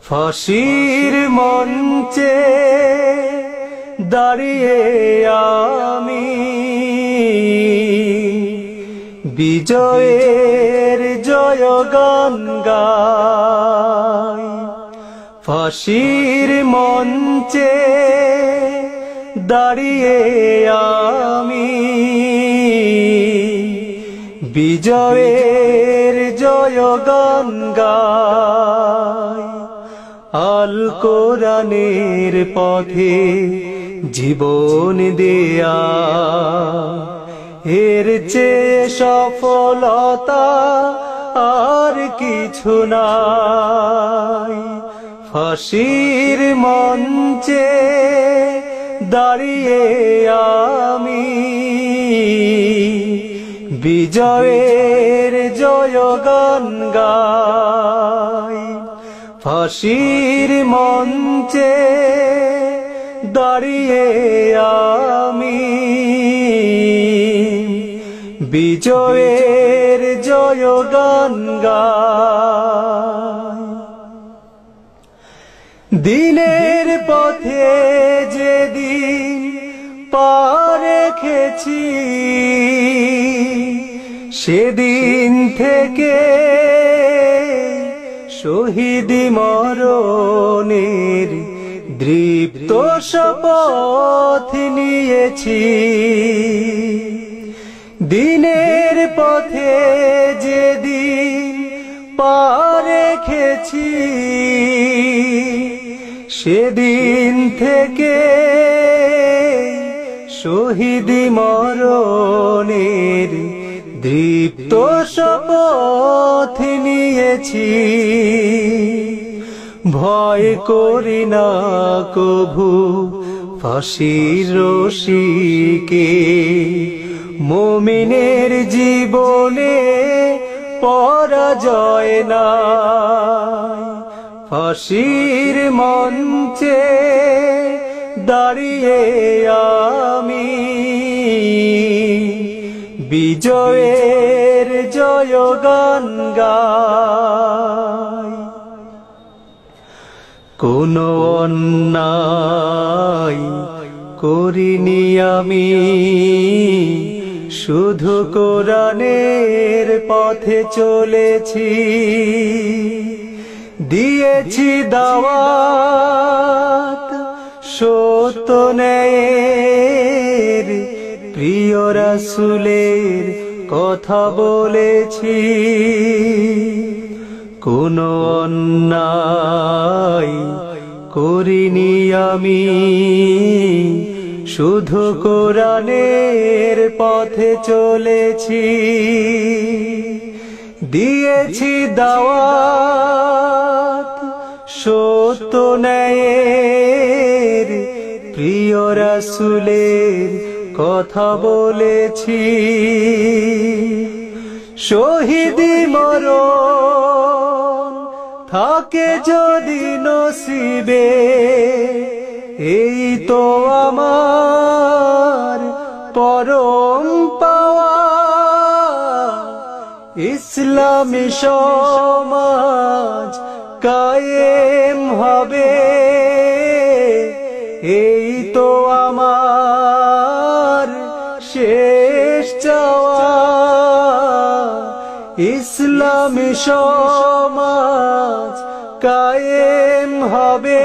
ফাঁসির মঞ্চে দাঁড়িয়ে আমি বিজয়ের জয়গান গাই। ফাঁসির মঞ্চে দাঁড়িয়ে আমি বিজয়ের জয়গান গাই। আল কোরআনের পথে জীবন দেয়া এর চেয়ে সফলতা আর কিছু নাই। ফাঁসির মঞ্চে দাঁড়িয়ে আমি বিজয়ের জয়গান গাই। ফাঁসির মঞ্চে দাঁড়িয়ে আমি বিজয়ের জয়গান গাই। দিনের পথে যেদিন পা রেখেছি সেদিন থেকে শহীদি মরণের দৃপ্ত শপথ নিয়েছি। দিনের পথে যেদিন পা রেখেছি সেদিন থেকে শহীদি মরণের দৃপ্ত শপথ নিয়েছি। ভয় করি না কভু ফাঁসির রশিকে, মুমিনের জীবনে পরাজয় নাই। ফাঁসির মঞ্চে দাঁড়িয়ে আমি বিজয়ের জয়গান গাই। কোনো অন্যায় করিনি আমি, শুধু কোরআনের পথে চলেছি। দিয়েছি দাওয়াত সত্য ন্যায়ের, প্রিয় রাসূলের কথা বলেছি। কোনো অন্যায় করিনি আমি, শুধু কোরআনের পথে চলেছি। দিয়েছি দাওয়াত সত্য ন্যায়ের, প্রিয় রাসূলের কথা বলেছি। শহীদি মরণ থাকে যদি নসিবে, এই তো আমার পরম পাওয়া। ইসলামী সমাজ কায়েম হবে, এই তো আমার শেষ চাওয়া। ইসলামী সমাজ কায়েম হবে।